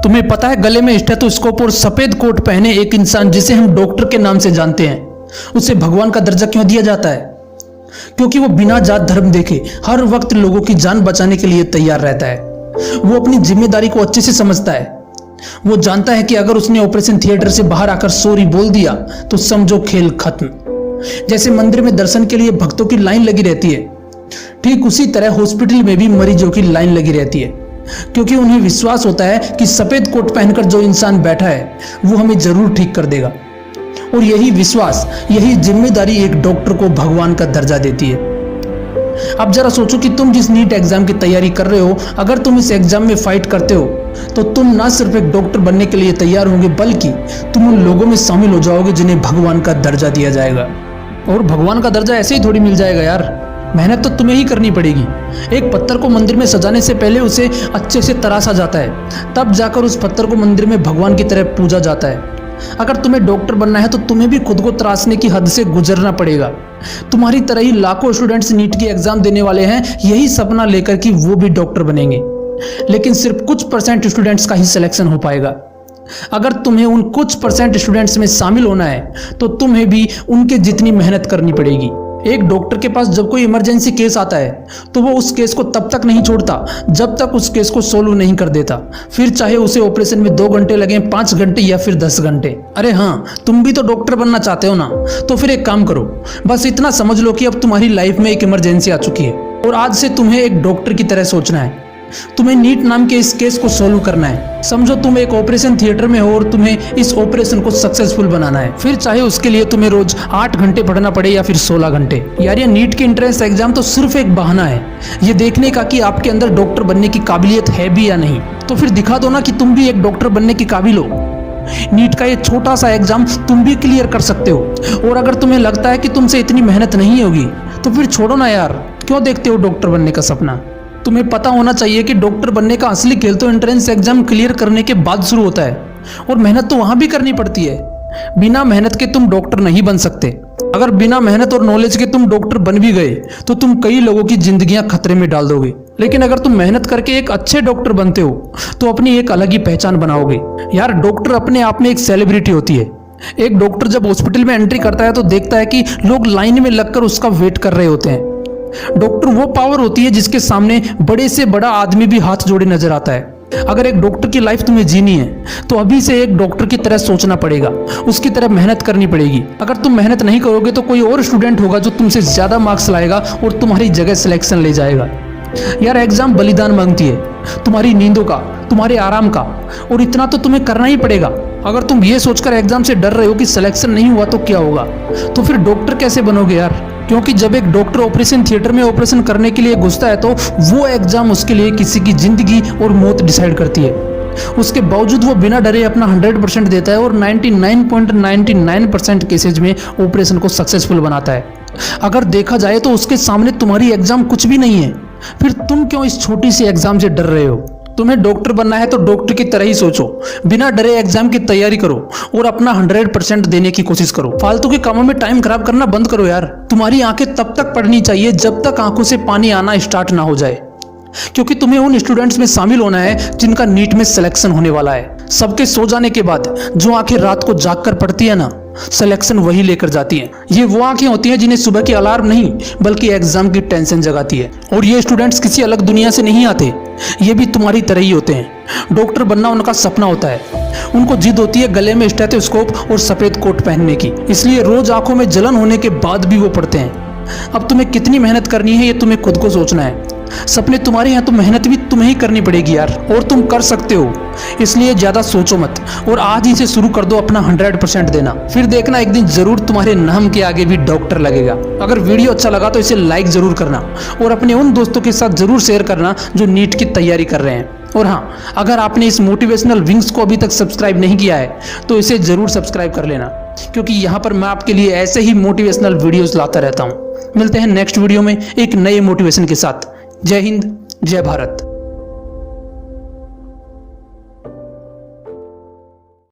तुम्हें पता है गले में स्टेथोस्कोप और सफेद कोट पहने एक इंसान जिसे हम डॉक्टर के नाम से जानते हैं, उसे भगवान का दर्जा क्यों दिया जाता है? क्योंकि वो बिना जात धर्म देखे हर वक्त लोगों की जान बचाने के लिए तैयार रहता है। वो अपनी जिम्मेदारी को अच्छे से समझता है। वो जानता है कि अगर उसने ऑपरेशन थिएटर से बाहर आकर सॉरी बोल दिया तो समझो खेल खत्म। जैसे मंदिर में दर्शन के लिए भक्तों की लाइन लगी रहती है, ठीक उसी तरह हॉस्पिटल में भी मरीजों की लाइन लगी रहती है, क्योंकि उन्हें विश्वास होता है कि सफेद कोट पहनकर जो इंसान बैठा है वो हमें जरूर ठीक कर देगा। और यही विश्वास, यही जिम्मेदारी एक डॉक्टर को भगवान का दर्जा देती है। अब जरा सोचो कि तुम जिस नीट एग्जाम की तैयारी कर रहे हो, अगर तुम इस एग्जाम में फाइट करते हो तो तुम ना सिर्फ एक डॉक्टर बनने के लिए तैयार होंगे, बल्कि तुम उन लोगों में शामिल हो जाओगे जिन्हें भगवान का दर्जा दिया जाएगा। और भगवान का दर्जा ऐसे ही थोड़ी मिल जाएगा यार, मेहनत तो तुम्हें ही करनी पड़ेगी। एक पत्थर को मंदिर में सजाने से पहले उसे अच्छे से तराशा जाता है, तब जाकर उस पत्थर को मंदिर में भगवान की तरह पूजा जाता है। अगर तुम्हें डॉक्टर बनना है तो तुम्हें भी खुद को तराशने की हद से गुजरना पड़ेगा। तुम्हारी तरह ही लाखों स्टूडेंट्स नीट की एग्जाम देने वाले हैं, यही सपना लेकर कि वो भी डॉक्टर बनेंगे, लेकिन सिर्फ कुछ % स्टूडेंट्स का ही सिलेक्शन हो पाएगा। अगर तुम्हें उन कुछ % स्टूडेंट्स में शामिल होना है तो तुम्हें भी उनके जितनी मेहनत करनी पड़ेगी। एक डॉक्टर के पास जब कोई इमरजेंसी केस आता है तो वो उस केस को तब तक नहीं छोड़ता जब तक उस केस को सोल्व नहीं कर देता, फिर चाहे उसे ऑपरेशन में 2 घंटे लगे, 5 घंटे या फिर 10 घंटे। अरे हाँ, तुम भी तो डॉक्टर बनना चाहते हो ना, तो फिर एक काम करो, बस इतना समझ लो कि अब तुम्हारी लाइफ में एक इमरजेंसी आ चुकी है और आज से तुम्हें एक डॉक्टर की तरह सोचना है। तुम्हें नीट नाम के इस केस को सोल्व करना है। समझो तुम एक ऑपरेशन थिएटर में हो और तुम्हें इस ऑपरेशन को सक्सेसफुल बनाना है, फिर चाहे उसके लिए तुम्हें रोज 8 घंटे पढ़ना पड़े या फिर 16 घंटे। यार ये नीट की एंट्रेंस एग्जाम तो सिर्फ एक बहाना है ये देखने का कि आपके अंदर डॉक्टर बनने की काबिलियत है भी या नहीं। तो फिर दिखा दो ना कि तुम भी एक डॉक्टर बनने की काबिल हो। नीट का ये छोटा सा एग्जाम तुम भी क्लियर कर सकते हो। और अगर तुम्हें लगता है कि तुमसे इतनी मेहनत नहीं होगी तो फिर छोड़ो ना यार, क्यों देखते हो डॉक्टर बनने का सपना? तुम्हें पता होना चाहिए कि डॉक्टर बनने का असली खेल तो एंट्रेंस एग्जाम क्लियर करने के बाद शुरू होता है, और मेहनत तो वहां भी करनी पड़ती है। बिना मेहनत के तुम डॉक्टर नहीं बन सकते। अगर बिना मेहनत और नॉलेज के तुम डॉक्टर बन भी गए तो तुम कई लोगों की जिंदगियां खतरे में डाल दोगे। लेकिन अगर तुम मेहनत करके एक अच्छे डॉक्टर बनते हो तो अपनी एक अलग ही पहचान बनाओगे। यार डॉक्टर अपने आप में एक सेलिब्रिटी होती है। एक डॉक्टर जब हॉस्पिटल में एंट्री करता है तो देखता है कि लोग लाइन में लगकर उसका वेट कर रहे होते हैं। डॉक्टर वो पावर होती है जिसके सामने बड़े से बड़ा आदमी भी हाथ जोड़े नजर आता है। अगर एक डॉक्टर की लाइफ तुम्हें जीनी है तो अभी से एक डॉक्टर की तरह सोचना पड़ेगा, उसकी तरह मेहनत करनी पड़ेगी। अगर तुम मेहनत नहीं करोगे तो कोई और स्टूडेंट होगा जो तुमसे ज्यादा मार्क्स लाएगा और तुम्हारी जगह सिलेक्शन ले जाएगा। यार एग्जाम बलिदान मांगती है, तुम्हारी नींदों का, तुम्हारे आराम का, और इतना तो तुम्हें करना ही पड़ेगा। अगर तुम ये सोचकर एग्जाम से डर रहे हो कि सिलेक्शन नहीं हुआ तो क्या होगा, तो फिर डॉक्टर कैसे बनोगे यार? क्योंकि जब एक डॉक्टर ऑपरेशन थिएटर में ऑपरेशन करने के लिए घुसता है तो वो एग्जाम उसके लिए किसी की जिंदगी और मौत डिसाइड करती है। उसके बावजूद वो बिना डरे अपना 100% देता है और 99.99% केसेज में ऑपरेशन को सक्सेसफुल बनाता है। अगर देखा जाए तो उसके सामने तुम्हारी एग्जाम कुछ भी नहीं है, फिर तुम क्यों इस छोटी सी एग्जाम से डर रहे हो? तुम्हें डॉक्टर बनना है तो डॉक्टर की तरह ही सोचो, बिना डरे एग्जाम की तैयारी करो और अपना 100% देने की कोशिश करो। फालतू के कामों में टाइम खराब करना बंद करो यार। तुम्हारी आंखें तब तक पढ़नी चाहिए जब तक आंखों से पानी आना स्टार्ट ना हो जाए, क्योंकि तुम्हें उन स्टूडेंट्स में शामिल होना है जिनका नीट में सिलेक्शन होने वाला है। सबके सो जाने के बाद जो आंखें रात को जागकर पढ़ती है ना, सिलेक्शन वही लेकर जाती हैं। ये वो आंखें होती हैं जिन्हें सुबह की अलार्म नहीं बल्कि एग्जाम की टेंशन जगाती है। और ये स्टूडेंट्स किसी अलग दुनिया से नहीं आते, ये भी तुम्हारी तरह ही होते हैं। डॉक्टर बनना उनका सपना होता है। उनको जिद होती है गले में स्टेथोस्कोप और सफेद कोट पहनने की, इसलिए रोज आंखों में जलन होने के बाद भी वो पढ़ते हैं। अब तुम्हें कितनी मेहनत करनी है ये तुम्हें खुद को सोचना है। सपने तुम्हारे हैं तो मेहनत भी तुम्हें ही करनी पड़ेगी यार, और तुम कर सकते हो, इसलिए ज्यादा सोचो मत और आज ही से शुरू कर दो अपना 100% देना। फिर देखना एक दिन जरूर तुम्हारे नाम के आगे भी डॉक्टर लगेगा। अगर वीडियो अच्छा लगा तो इसे लाइक जरूर करना और अपने उन दोस्तों के साथ जरूर शेयर करना जो नीट की तैयारी कर रहे हैं। और हाँ, अगर आपने इस मोटिवेशनल विंग्स को अभी तक सब्सक्राइब नहीं किया है तो इसे जरूर सब्सक्राइब कर लेना, क्योंकि यहाँ पर मैं आपके लिए ऐसे ही मोटिवेशनल वीडियोस लाता रहता हूँ। मिलते हैं नेक्स्ट वीडियो में एक नए मोटिवेशन के साथ। जय हिंद, जय भारत।